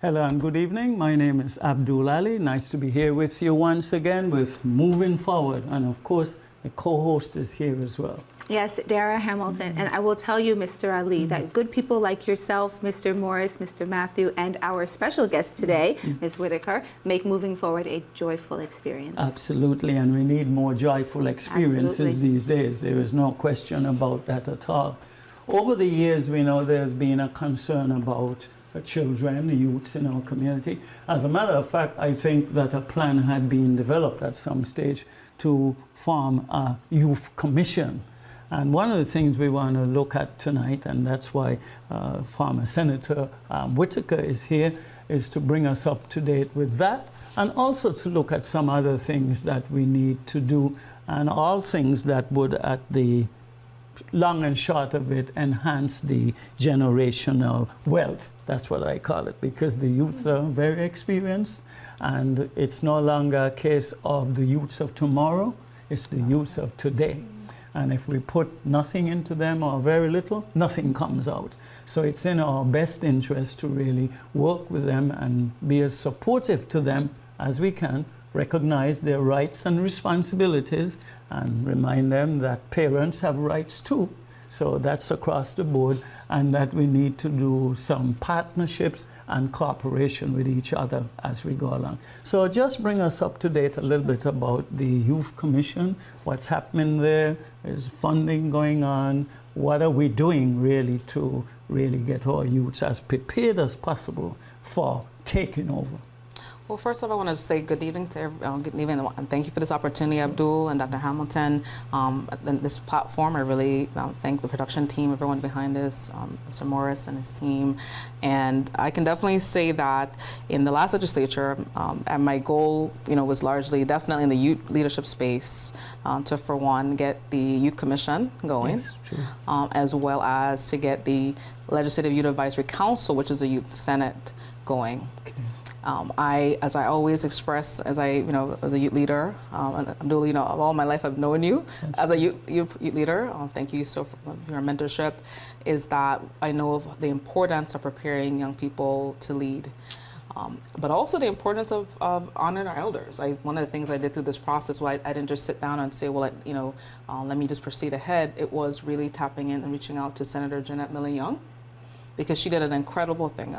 Hello and good evening. My name is Abdul. Nice to be here with you once again with Moving Forward. And of course, the co-host is here as well. Yes, Dara Hamilton. And I will tell you, Mr. Ali, that good people like yourself, Mr. Morris, Mr. Matthew, and our special guest today, Ms. Whitaker, make Moving Forward a joyful experience. Absolutely, and we need more joyful experiences these days. There is no question about that at all. Over the years, we know there's been a concern about children, the youths in our community. As a matter of fact, I think that a plan had been developed at some stage to form a youth commission. And one of the things we want to look at tonight, and that's why former Senator Whitaker is here, is to bring us up to date with that, and also to look at some other things that we need to do, and all things that would, at the long and short of it, enhance the generational wealth. That's what I call it, because the youth are very experienced, and it's no longer a case of the youths of tomorrow, it's the youths of today. And if we put nothing into them, or very little, nothing comes out. So it's in our best interest to really work with them and be as supportive to them as we can, recognize their rights and responsibilities, and remind them that parents have rights too. So that's across the board, and that we need to do some partnerships and cooperation with each other as we go along. So just bring us up to date a little bit about the Youth Commission, what's happening there, is funding going on, what are we doing really to really get our youths as prepared as possible for taking over. Well, first off, I want to say good evening to everyone. Good evening, and thank you for this opportunity, Abdul and Dr. Hamilton. This platform, I really thank the production team, everyone behind this, Mr. Morris and his team. And I can definitely say that in the last legislature, and my goal, was largely definitely in the youth leadership space to, for one, get the Youth Commission going, Yes, true. As well as to get the Legislative Youth Advisory Council, which is the Youth Senate, going. Okay. As I always express, as a youth leader, Abdul, all my life I've known you as a youth leader. Thank you so for your mentorship. Is that I know of the importance of preparing young people to lead, but also the importance of honoring our elders. One of the things I did through this process, I didn't just sit down and say, well, let me just proceed ahead. It was really tapping in and reaching out to Senator Jeanette Milley-Young, because she did an incredible thing.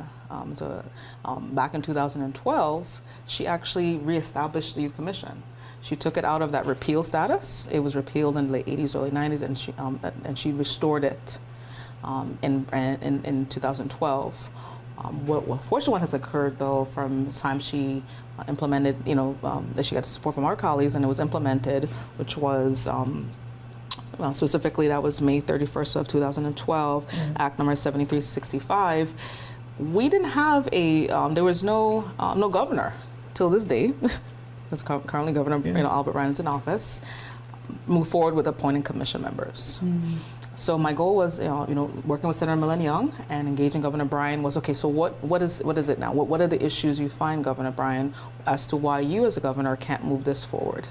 Back in 2012, she actually reestablished the Youth Commission. She took it out of that repeal status. It was repealed in the late 80s, early 90s, and she restored it in 2012. What fortunate has occurred, though, from the time she implemented, that she got support from our colleagues, and it was implemented, which was specifically, that was May 31st of 2012, Act number 7365. We didn't have there was no governor till this day. That's currently Governor Albert Ryan is in office. Move forward with appointing commission members. So my goal was, working with Senator Milley-Young and engaging Governor Bryan was, okay, so what is it now? What are the issues you find, Governor Bryan, as to why you as a governor can't move this forward?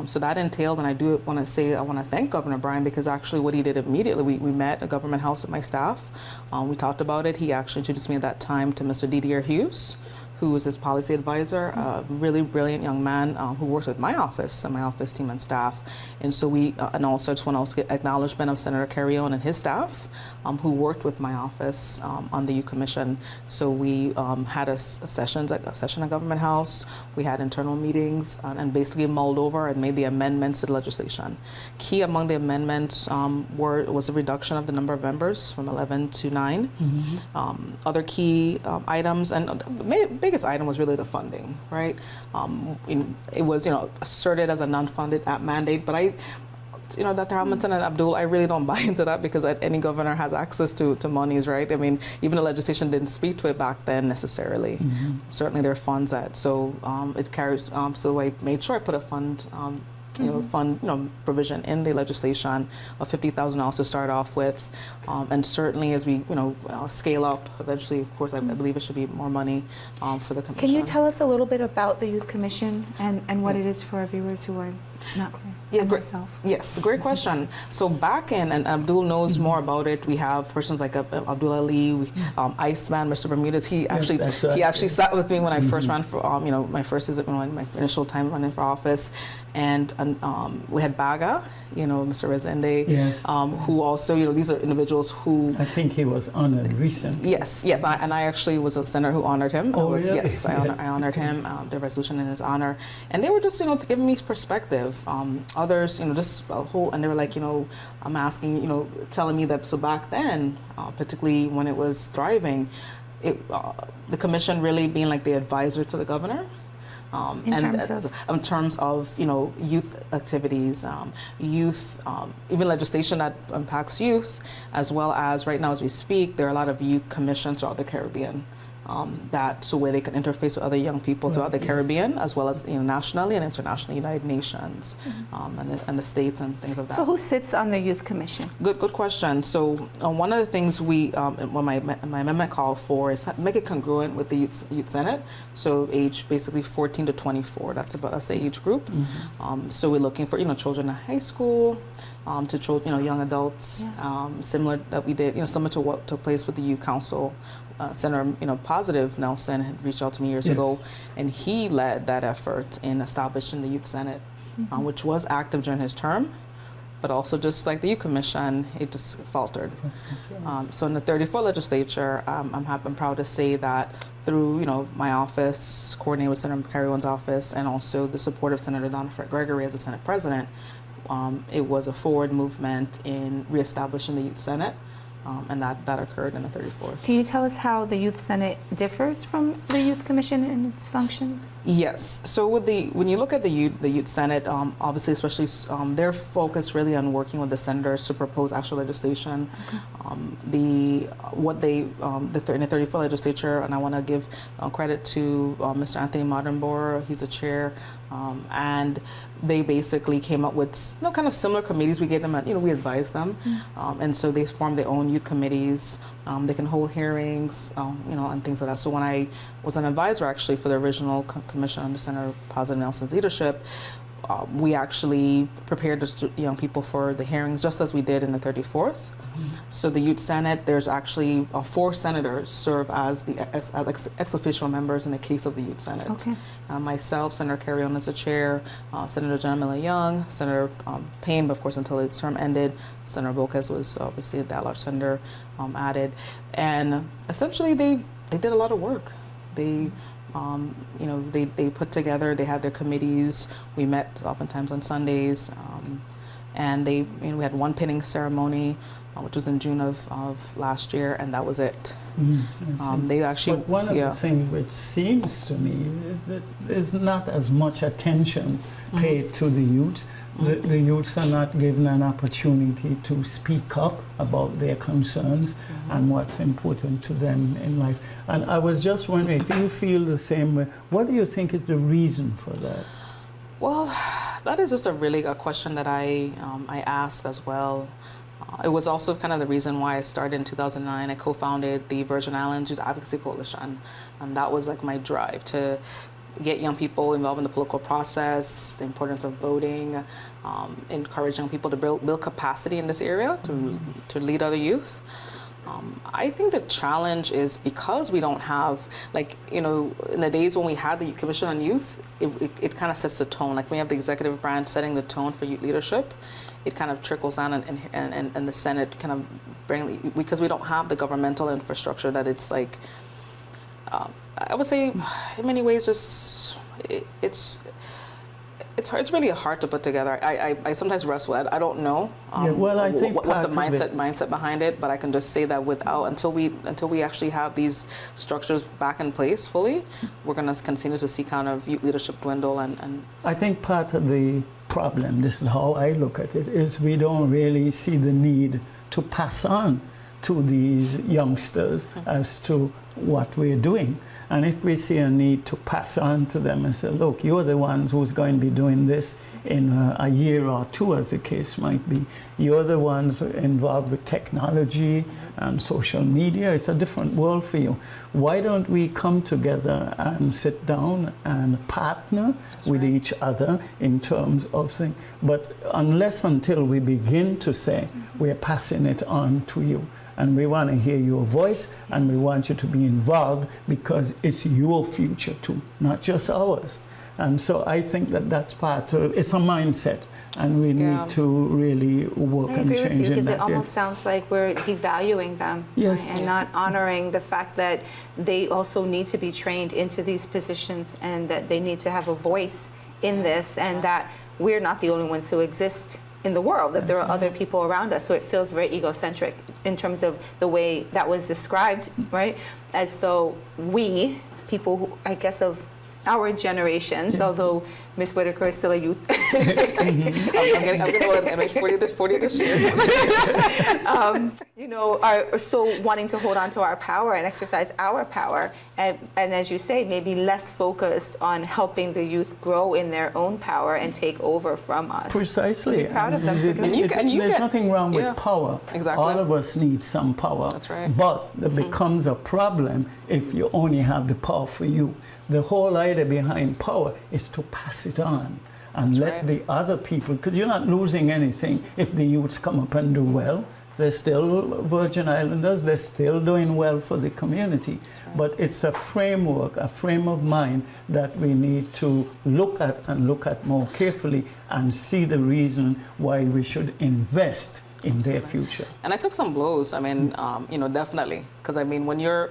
So that entailed, and I do want to say, I want to thank Governor Bryan, because actually what he did immediately, we met at Government House with my staff. We talked about it. He actually introduced me at that time to Mr. Didier Hughes, who was his policy advisor, a really brilliant young man who works with my office and my office team and staff. And so and also I just want to get acknowledgement of Senator Carrion and his staff, who worked with my office on the Youth Commission. So we had a session at Government House. We had internal meetings and basically mulled over and made the amendments to the legislation. Key among the amendments was a reduction of the number of members from 11 to 9. Other key items, and the biggest item was really the funding, right? It was, asserted as a non-funded mandate, but Dr. Hamilton and Abdul, I really don't buy into that, because any governor has access to monies, right? I mean, even the legislation didn't speak to it back then necessarily. Certainly there are funds so it carries, so I made sure I put a fund fund provision in the legislation of $50,000 to start off with, and certainly as we scale up eventually, of course, I believe it should be more money for the commission. Can you tell us a little bit about the Youth Commission and what it is for our viewers who are not clear? Yeah, yes, great question. So back in, and Abdul knows more about it, we have persons like Abdul Ali, Iceman, Mr. Bermudez. He actually sat with me when I first ran for, my first visit, my initial time running for office, and we had Baga, Mr. Rezende, who also, these are individuals who... I think he was honored recently. Yes, and I actually was a senator who honored him. Oh, really? Yes, I honored him, the resolution in his honor. And they were just, giving me perspective. Others, just a whole, and they were like, I'm asking, telling me that, so back then, particularly when it was thriving, the commission really being like the advisor to the governor. In terms of youth activities, even legislation that impacts youth, as well as right now as we speak, there are a lot of youth commissions throughout the Caribbean. So where they can interface with other young people throughout the Caribbean, as well as nationally and internationally, United Nations, and the states and things of that. So who sits on the Youth Commission? Good question. So one of the things what my amendment called for is make it congruent with the Youth Senate. So age basically 14 to 24. That's the age group. So we're looking for children in high school. To children, young adults, similar that we did, similar to what took place with the Youth Council. Senator, Positive Nelson had reached out to me years ago, and he led that effort in establishing the Youth Senate, which was active during his term, but also just like the Youth Commission, it just faltered. So in the 34th legislature, I'm proud to say that through my office, coordinated with Senator Carrion's office, and also the support of Senator Donna Gregory as the Senate President, it was a forward movement in reestablishing the Youth Senate, and that occurred in the 34th. Can you tell us how the Youth Senate differs from the Youth Commission in its functions? Yes. So when you look at the Youth Senate, obviously, especially they're focused really on working with the senators to propose actual legislation. In the 34th legislature, and I want to give credit to Mr. Anthony Modernborough. He's a chair. And they basically came up with kind of similar committees. We gave them, we advised them, and so they formed their own youth committees. They can hold hearings, and things like that. So when I was an advisor actually for the original commission under Senator Positive Nelson's leadership, we actually prepared the young people for the hearings just as we did in the 34th. So the Youth Senate, there's actually 4 senators serve as the ex-official members in the case of the Youth Senate. Okay. Myself, Senator Carrion is the chair, Senator Jenna Miller Young, Senator Payne, but of course until his term ended, Senator Volquez was obviously a at-large senator added. And essentially they did a lot of work. They put together, they had their committees. We met oftentimes on Sundays, and we had one pinning ceremony, which was in June of last year, and that was it. They actually. But one of the things which seems to me is that there's not as much attention paid to the youths. The youths are not given an opportunity to speak up about their concerns and what's important to them in life. And I was just wondering if you feel the same way. What do you think is the reason for that? Well, that is just a question that I ask as well. It was also kind of the reason why I started in 2009. I co-founded the Virgin Islands Youth Advocacy Coalition, and that was like my drive to get young people involved in the political process, the importance of voting, encourage young people to build capacity in this area to lead other youth. I think the challenge is because we don't have, in the days when we had the Commission on Youth, it kind of sets the tone. Like when you have the executive branch setting the tone for youth leadership, it kind of trickles down and the Senate kind of because we don't have the governmental infrastructure that it's like, I would say in many ways it's hard. It's really hard to put together. I sometimes wrestle. I don't know. I think what's the mindset behind it, but I can just say that until we actually have these structures back in place fully, we're going to continue to see kind of youth leadership dwindle. And I think part of the problem, this is how I look at it, is we don't really see the need to pass on to these youngsters as to what we're doing. And if we see a need to pass on to them and say, look, you're the ones who's going to be doing this in a year or two, as the case might be. You're the ones involved with technology and social media. It's a different world for you. Why don't we come together and sit down and partner with each other in terms of things? But until we begin to say, we're passing it on to you, and we want to hear your voice, and we want you to be involved because it's your future too, not just ours. And so I think that that's part of it's a mindset, and we need to really work and change in that. I agree with you, because it almost sounds like we're devaluing them, yes, right? And not honoring the fact that they also need to be trained into these positions, and that they need to have a voice in this, and that we're not the only ones who exist in the world, that there are other people around us. So it feels very egocentric in terms of the way that was described, right? As though we, people who, I guess, of our generations, although Ms. Whitaker is still a youth. I'm getting 40 this year. You know, are so wanting to hold on to our power and exercise our power. And as you say, maybe less focused on helping the youth grow in their own power and take over from us. Precisely. Be proud of them for doing it. There's nothing wrong with power. Exactly. All of us need some power. That's right. But there becomes a problem if you only have the power for you. The whole idea behind power is to pass it on and let the other people, because you're not losing anything if the youths come up and do well. They're still Virgin Islanders, they're still doing well for the community. But it's a framework, a frame of mind that we need to look at and look at more carefully and see the reason why we should invest in their future. And I took some blows. I mean, you know, definitely, because I mean, when you're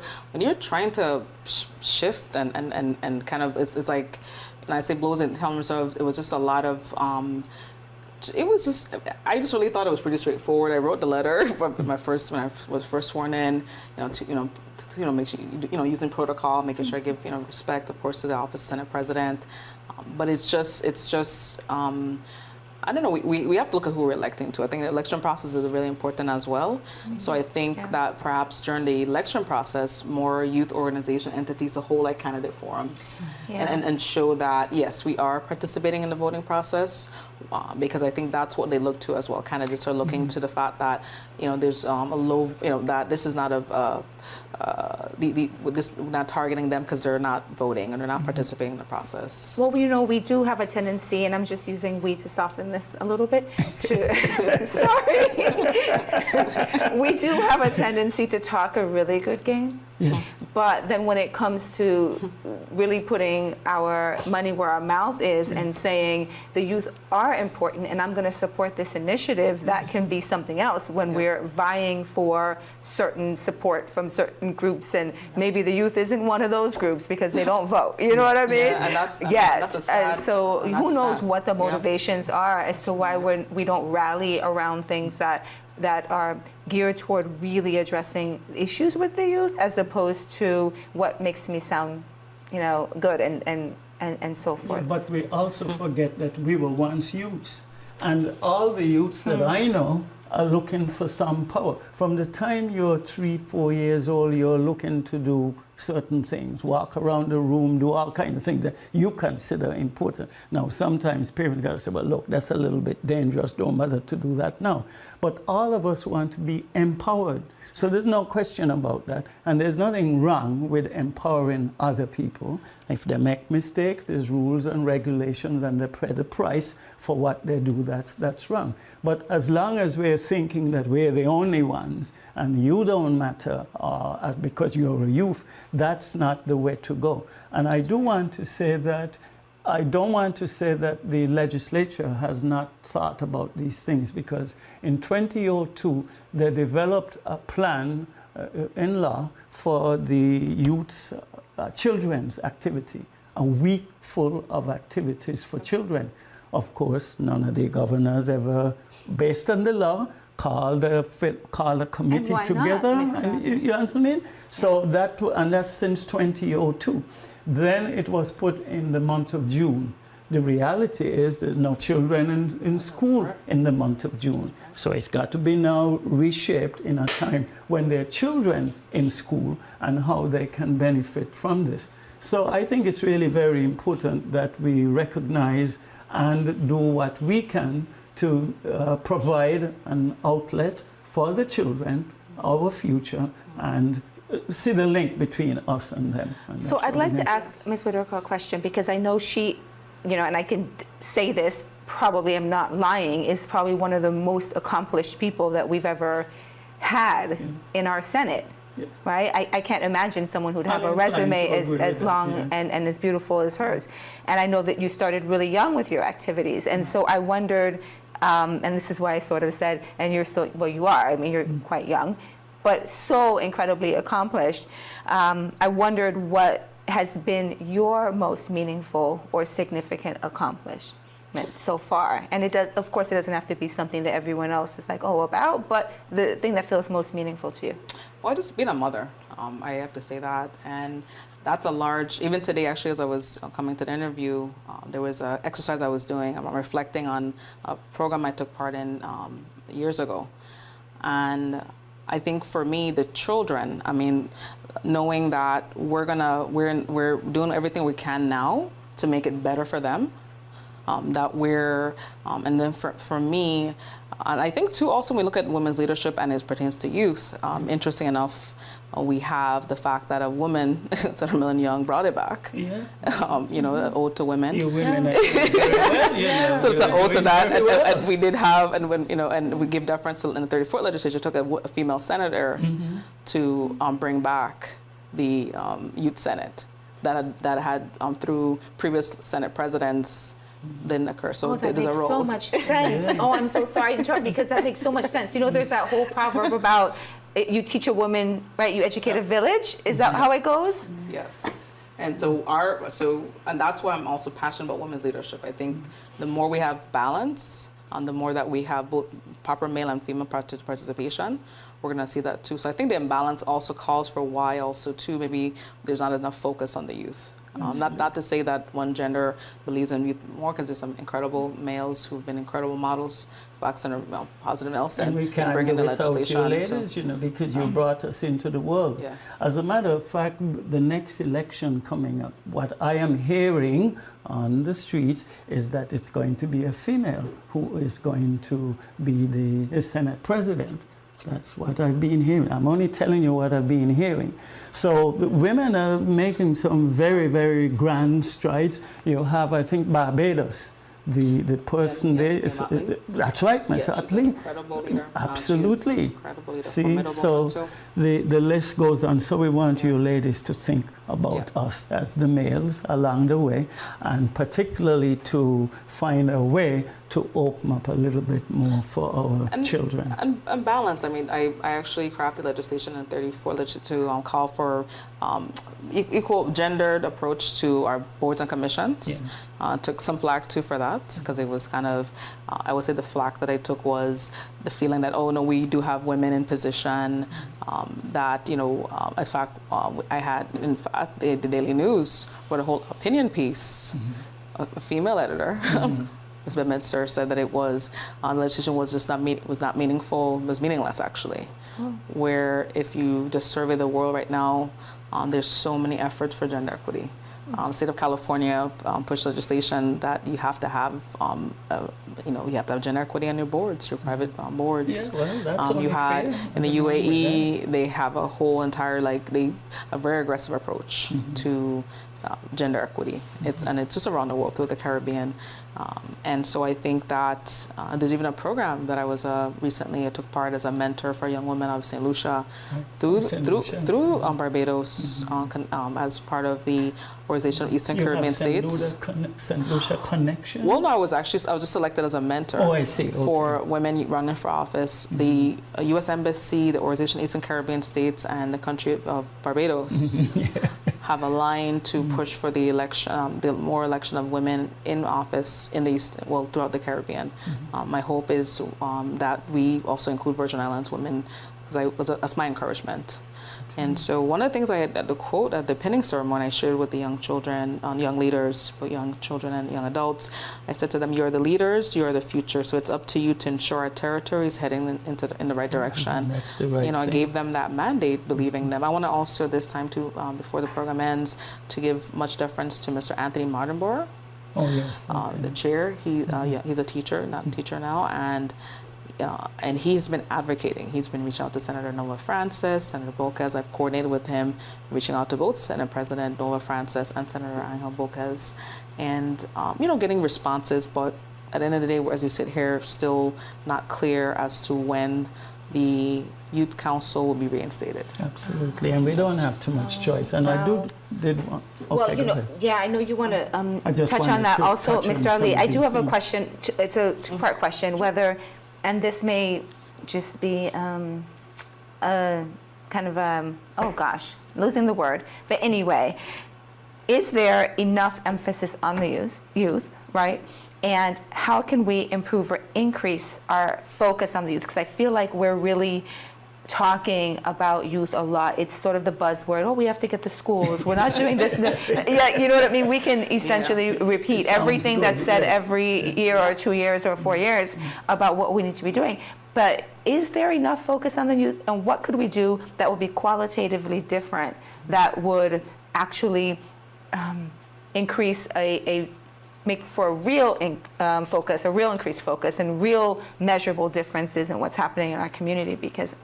trying to shift and kind of, it's like, and I say blows in terms of, it was just a lot of. It was just, I just really thought it was pretty straightforward. I wrote the letter when I was first sworn in, to make sure, using protocol, making sure I give, respect, of course, to the office of Senate President. But it's just, I don't know, we have to look at who we're electing to. I think the election process is really important as well. So I think that perhaps during the election process, more youth organization entities to hold like candidate forums and show that, yes, we are participating in the voting process, because I think that's what they look to as well. Candidates are looking to the fact that, there's a low, that this is not we're not targeting them because they're not voting and they're not participating in the process. Well, we do have a tendency, and I'm just using we to soften this a little bit. Sorry. We do have a tendency to talk a really good game. Yes. But then when it comes to really putting our money where our mouth is and saying the youth are important and I'm going to support this initiative, that can be something else when we're vying for certain support from certain groups, and maybe the youth isn't one of those groups because they don't vote. You know what I mean? Yeah, and that's and so who knows what the motivations are as to why we don't rally around things that are geared toward really addressing issues with the youth, as opposed to what makes me sound, good and so forth. Yeah, but we also forget that we were once youths, and all the youths that I know are looking for some power. From the time you're 3-4 years old, you're looking to do certain things, walk around the room, do all kinds of things that you consider important. Now, sometimes parents gotta say, well, look, that's a little bit dangerous, don't bother to do that now. But all of us want to be empowered. So there's no question about that. And there's nothing wrong with empowering other people. If they make mistakes, there's rules and regulations, and they pay the price for what they do. That's wrong. But as long as we're thinking that we're the only ones and you don't matter because you're a youth, that's not the way to go. And I do want to say that I don't want to say that the legislature has not thought about these things, because in 2002 they developed a plan in law for the youth's children's activity, a week full of activities for children. Of course, none of the governors ever, based on the law, called a committee together. You understand me? So that's since 2002. Then it was put in the month of June. the reality is there's no children in school in the month of June. So it's got to be now reshaped in a time when there are children in school and how they can benefit from this. So I think it's really very important that we recognize and do what we can to provide an outlet for the children, our future, and see the link between us and them. And so I'd like to ask Ms. Whitaker a question, because I know she, you know, and I can say this, probably I'm not lying, is probably one of the most accomplished people that we've ever had in our Senate. Yes. Right? I can't imagine someone who'd have a resume as long and as beautiful as hers. And I know that you started really young with your activities. And so I wondered, and this is why I sort of said, and you're so, well, you are, I mean, you're quite young, but so incredibly accomplished. I wondered what has been your most meaningful or significant accomplishment so far. And it does, of course, it doesn't have to be something that everyone else is like, oh, about, but the thing that feels most meaningful to you. Well, just being a mother, I have to say that. And that's a large, even today, actually, as I was coming to the interview, there was an exercise I was doing. I'm reflecting on a program I took part in years ago. And I think for me, the children, I mean, knowing that we're doing everything we can now to make it better for them, that we're, and then for me, and I think too, also when we look at women's leadership and it pertains to youth, interesting enough, we have the fact that a woman, Senator Millen Young, brought it back. Yeah. You know, an ode to women. You women. Yeah. So it's an ode to that, and we did have, and when, you know, and we give deference to, in the 34th legislature, took a female senator to bring back the youth senate that had through previous Senate presidents didn't occur. So that makes so much sense. Oh, I'm so sorry to interrupt, because that makes so much sense. You know, there's that whole proverb about you teach a woman, right? You educate a village. Is that how it goes? Yes. And so and that's why I'm also passionate about women's leadership. I think the more we have balance, and the more that we have both proper male and female participation, we're going to see that too. So I think the imbalance also calls for why also too maybe there's not enough focus on the youth. Not to say that one gender believes in youth more, because there's some incredible males who've been incredible models, facts and positive else, and we can't bring in the legislation. You ladies, you know, because you brought us into the world. Yeah. As a matter of fact, the next election coming up, what I am hearing on the streets is that it's going to be a female who is going to be the Senate president. That's what I've been hearing. I'm only telling you what I've been hearing. So women are making some very, very grand strides. You have, I think, Barbados. The person there is, that's right, Ms. Utley. Incredible leader. Absolutely. Incredible leader. See, so the list goes on. So we want you ladies to think about us as the males along the way, and particularly to find a way to open up a little bit more for our children. And balance. I mean, I actually crafted legislation in 34 to call for equal gendered approach to our boards and commissions. Yeah. Took some flack too for that, because it was kind of, I would say the flack that I took was the feeling that, oh no, we do have women in position, that, you know, in fact, I had, in fact, the Daily News wrote a whole opinion piece, a female editor, Ms. Bedminster, said that it was, the legislation was just not meaningful, was meaningless actually. Where if you just survey the world right now, there's so many efforts for gender equity. State of California pushed legislation that you have to have, you know, you have to have gender equity on your boards, your private boards. Yeah, well, that's you had fair. In the UAE, they have a whole entire a very aggressive approach to gender equity. And it's just around the world, through the Caribbean. And so I think that there's even a program that I was recently, I took part as a mentor for young women out of St. Lucia through Barbados as part of the Organization of Eastern Caribbean States. St. Lucia connection? Well, no, I was just selected as a mentor. Oh, I see. Okay. For women running for office. The U.S. Embassy, the Organization of Eastern Caribbean States, and the country of Barbados have aligned to push for the election, the more election of women in office in the East, well, throughout the Caribbean. My hope is that we also include Virgin Islands women, because that's my encouragement. And so one of the things I had, the quote at the pinning ceremony I shared with the young children, young leaders, but young children and young adults, I said to them, you're the leaders, you're the future, so it's up to you to ensure our territory is heading in the right direction. That's the right thing. I gave them that mandate, believing them. I want to also this time to, before the program ends, to give much deference to Mr. Anthony Mardenborough. Oh, yes. The chair, he's a teacher, not a teacher now, and he's been advocating. He's been reaching out to Senator Nova Francis, Senator Bolquez. I've coordinated with him, reaching out to both Senate President Nova Francis and Senator Angel Bolquez, and getting responses. But at the end of the day, as we sit here, still not clear as to when the Youth Council will be reinstated. Absolutely, and we don't have too much choice. And I did want. Okay, well, I know you want to touch on that also, Mr. Ali. I do have a question. It's a two-part question. Whether, and this may just be a kind of losing the word. But anyway, is there enough emphasis on the youth, right? And how can we improve or increase our focus on the youth? Because I feel like we're really talking about youth a lot. It's sort of the buzzword. Oh, we have to get to schools. We're not doing this. Yeah, you know what I mean? We can essentially repeat everything that's said every year or 2 years or 4 years about what we need to be doing. But is there enough focus on the youth? And what could we do that would be qualitatively different that would actually increase make for a real focus, a real increased focus, and real measurable differences in what's happening in our community? Because,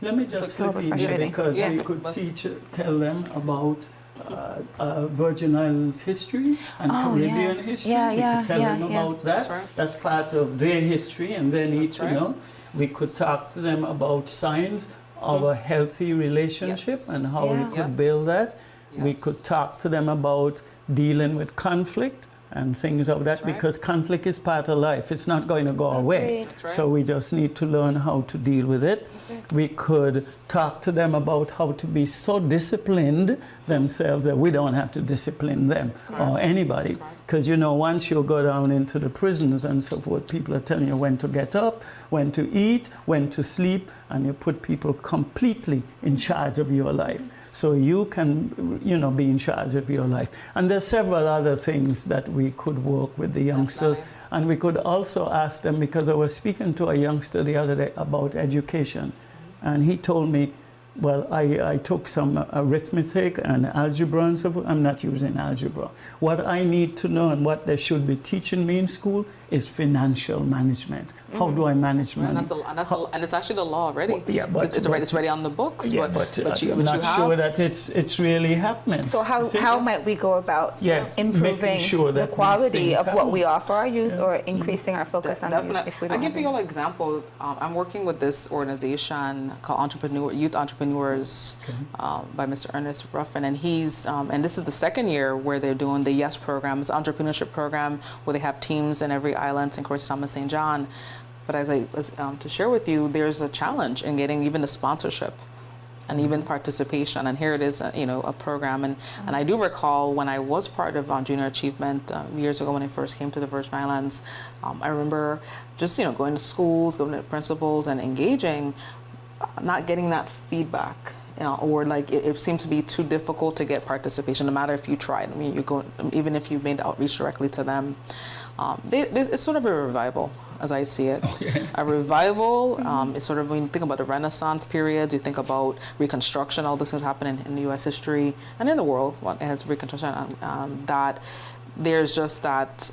let me just slip in here, because we could tell them about Virgin Islands history and Caribbean history. We could tell them about that. That's right. That's part of their history, and they need to know. We could talk to them about signs of a healthy relationship and how we could build that. We could talk to them about dealing with conflict and things of that, because conflict is part of life. It's not going to go away. So we just need to learn how to deal with it. We could talk to them about how to be so disciplined themselves that we don't have to discipline them or anybody. Because, once you go down into the prisons and so forth, people are telling you when to get up, when to eat, when to sleep, and you put people completely in charge of your life. So you can, be in charge of your life. And there's several other things that we could work with the youngsters. And we could also ask them, because I was speaking to a youngster the other day about education. And he told me, well, I took some arithmetic and algebra and so forth. I'm not using algebra. What I need to know and what they should be teaching me in school is financial management. How do I manage money? And it's actually the law already. But it's already on the books. I'm not sure that it's really happening. So how might we go about improving the quality of what we offer our youth, or increasing our focus on the youth? If we don't I'll give you an example. I'm working with this organization called Youth Entrepreneurs by Mr. Ernest Ruffin, and he's and this is the second year where they're doing the YES program. It's an entrepreneurship program where they have teams in every island, in Coast Thomas, St. John. But as I was to share with you, there's a challenge in getting even the sponsorship and even participation. And here it is, a program. And I do recall when I was part of Junior Achievement years ago when I first came to the Virgin Islands, I remember just, going to schools, going to principals and engaging, not getting that feedback. Or like it seemed to be too difficult to get participation, no matter if you tried. I mean, even if you made outreach directly to them. It's sort of a revival, as I see it. A revival is sort of, when you think about the Renaissance period, you think about Reconstruction, all those things happening in U.S. history and in the world, as Reconstruction, that there's just that,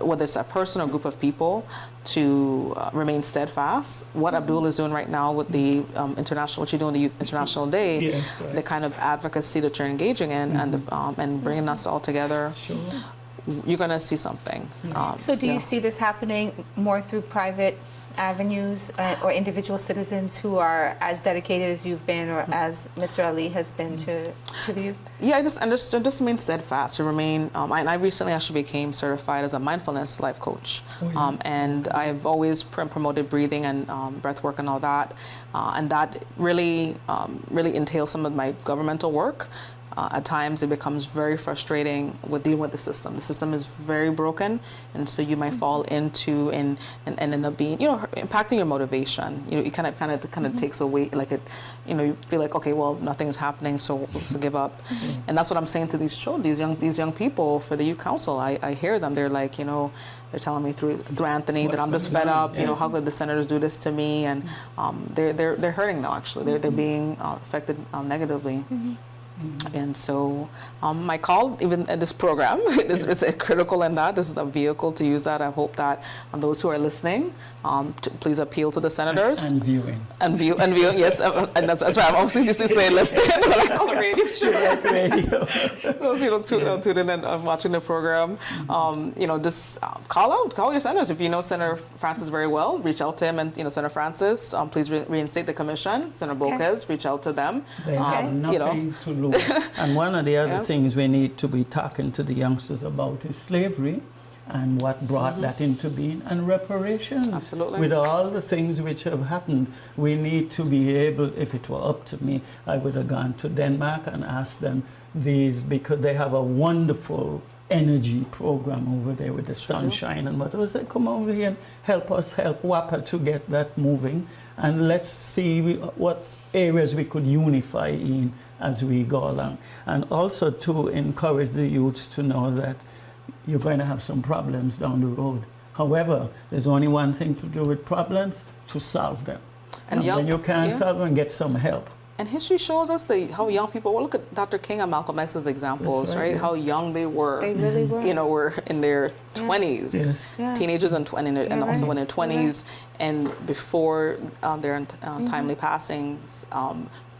whether it's a person or group of people, to remain steadfast. What Abdul is doing right now with the what you're doing, the International Day, the kind of advocacy that you're engaging in, and bringing us all together. You're going to see something. So do you see this happening more through private avenues or individual citizens who are as dedicated as you've been, or as Mr. Ali has been to the youth? Yeah, I just understood, just remain steadfast, to remain, and I recently actually became certified as a mindfulness life coach. And I've always promoted breathing and breath work and all that. And that really entails some of my governmental work. at times it becomes very frustrating with dealing with the system. The system is very broken, and so you might fall into and end up being, impacting your motivation. It kind of takes away, like it, you feel like, okay, well, nothing is happening, so give up. And that's what I'm saying to these children, these young people for the youth council. I hear them. They're like, they're telling me through Anthony that I'm just fed up. How could the senators do this to me? And they're hurting now. Actually, they're being affected negatively. And so my call, even at this program, is critical in that. This is a vehicle to use that. I hope that those who are listening, please appeal to the senators. And viewing. And viewing, yes. And that's why I'm obviously just saying listen. But I call radio show. Like radio. Those tune in and watching the program. Just call your senators. If you know Senator Francis very well, reach out to him. And Senator Francis, please reinstate the commission. Senator Bocas, reach out to them. They have nothing to lose. And one of the other things we need to be talking to the youngsters about is slavery and what brought that into being, and reparations. Absolutely. With all the things which have happened, we need to be able, if it were up to me, I would have gone to Denmark and asked them these, because they have a wonderful energy program over there with the sunshine and what was they come over here and help us help WAPA to get that moving, and let's see what areas we could unify in as we go along, and also to encourage the youths to know that you're going to have some problems down the road. However, there's only one thing to do with problems: to solve them. And when you can't solve them, get some help. And history shows us how young people were. Look at Dr. King and Malcolm X's examples, right? How young they were. They really were. Were in their 20s, teenagers and also in their 20s, and before their timely passings,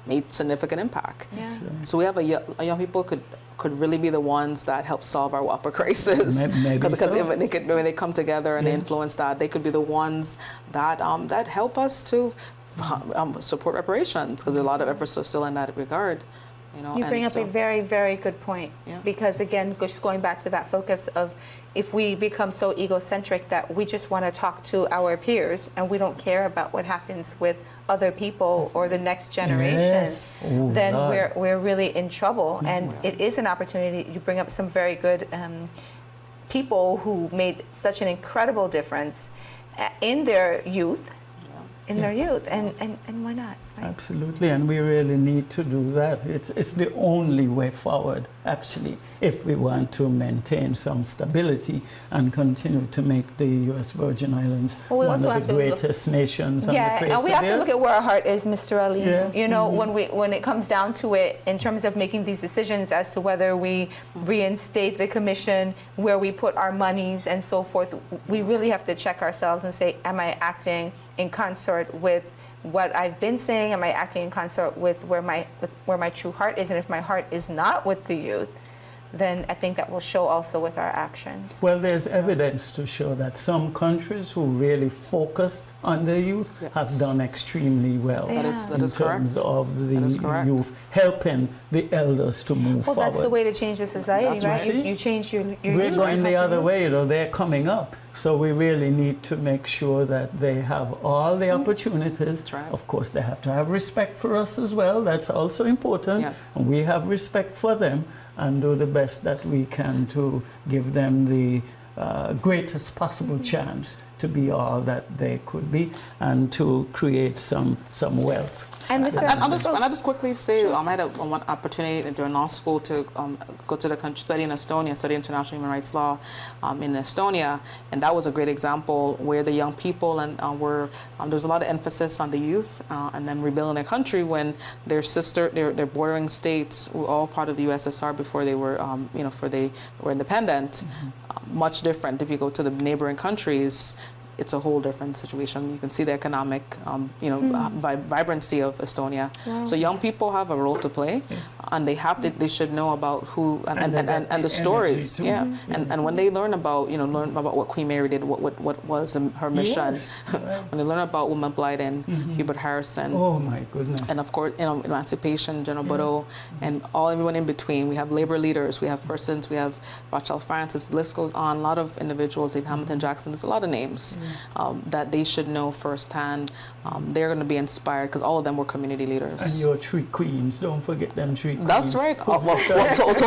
made significant impact. Yeah. So we have a young people could really be the ones that help solve our WAPA crisis. Because when they come together and they influence that, they could be the ones that that help us to support reparations, because a lot of efforts are still in that regard. You bring up a very, very good point, because again, just going back to that focus of, if we become so egocentric that we just want to talk to our peers and we don't care about what happens with other people or the next generation, then we're really in trouble. And it is an opportunity. You bring up some very good people who made such an incredible difference in their youth. And why not? Right? Absolutely, and we really need to do that. It's the only way forward, actually, if we want to maintain some stability and continue to make the U.S. Virgin Islands one of the greatest nations on the face of the earth. And we have to look at where our heart is, Mr. Ali. When it comes down to it, in terms of making these decisions as to whether we reinstate the commission, where we put our monies and so forth, we really have to check ourselves and say, am I acting in consort with what I've been saying? Am I acting in consort with where my true heart is? And if my heart is not with the youth, then I think that will show also with our actions. Well, there's evidence to show that some countries who really focus on their youth have done extremely well in terms of the youth, helping the elders to move forward. Well, that's the way to change the society, right? You change your We're youth. going the other way, they're coming up. So we really need to make sure that they have all the opportunities. Of course, they have to have respect for us as well. That's also important. And we have respect for them, and do the best that we can to give them the greatest possible chance to be all that they could be, and to create some wealth. And I'll just quickly say, I had one opportunity during law school to go to the country, study in Estonia, study international human rights law in Estonia, and that was a great example where the young people there's a lot of emphasis on the youth and them rebuilding their country when their bordering states were all part of the USSR before they were they were independent. Much different. If you go to the neighboring countries, it's a whole different situation. You can see the economic, vibrancy of Estonia. Wow. So young people have a role to play, and they should know about who and the stories. And when they learn about what Queen Mary did, what was her mission. When they learn about Women Blight and Hubert Harrison. Oh my goodness. And of course, emancipation, General Bodo, and everyone in between. We have labor leaders. We have persons. We have Rothschild Francis. The list goes on. A lot of individuals. Dave Hamilton Jackson. There's a lot of names. that they should know firsthand. They're going to be inspired because all of them were community leaders. And your 3 queens, don't forget them 3 queens. That's right. Total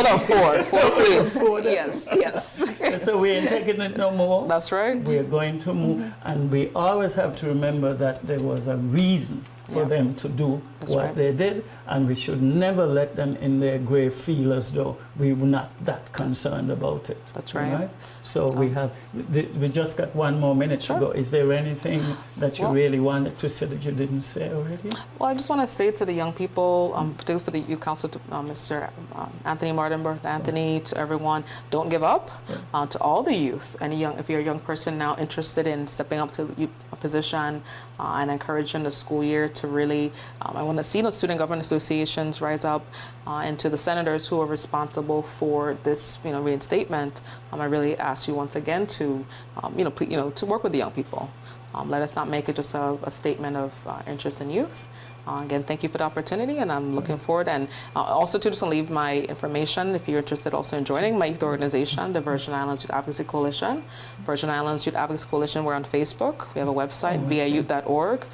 of 4 queens. 4 yes, yes. So we ain't taking it no more. That's right. We're going to move, and we always have to remember that there was a reason for them to do what they did, and we should never let them in their grave feel as though we were not that concerned about it. That's right. So we just got 1 more minute to go. Is there anything that you really wanted to say that you didn't say already? Well, I just want to say to the young people, particularly for the youth council, to Mr. Anthony Mardenberg, Anthony, to everyone, don't give up. To all the youth, if you're a young person now interested in stepping up to a position, and encouraging the school year to really, I want to see those student government associations rise up, and to the senators who are responsible for this, reinstatement. I really ask you once again to, to work with the young people. Let us not make it just a statement of interest in youth. Again, thank you for the opportunity, and I'm looking forward. And also to just leave my information if you're interested also in joining my youth organization, the Virgin Islands Youth Advocacy Coalition. Virgin Islands Youth Advocacy Coalition, we're on Facebook. We have a website, viayouth.org.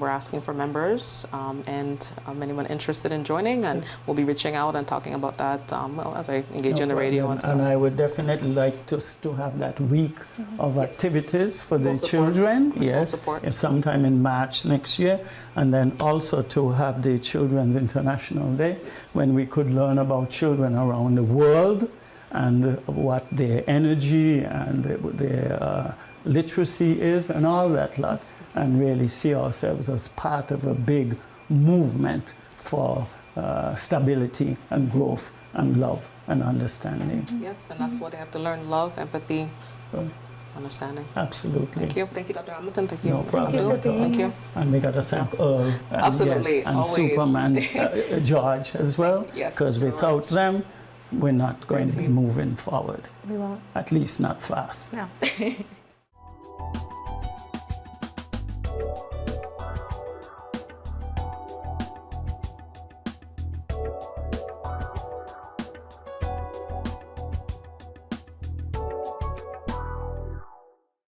We're asking for members and anyone interested in joining, and we'll be reaching out and talking about that as I engage in the radio and stuff. And I would definitely like to have that week of activities for the children. Yes, sometime in March next year. And then also to have the Children's International Day, when we could learn about children around the world and what their energy and their literacy is and all that lot, and really see ourselves as part of a big movement for stability and growth and love and understanding. Yes, and that's what they have to learn: love, empathy, understanding. Absolutely. Thank you. Thank you, Dr. Hamilton. Thank you. No problem. Thank you. And we got to thank Earl and Superman George as well. Yes, because without them, we're not going to be moving forward. We won't. At least not fast. No.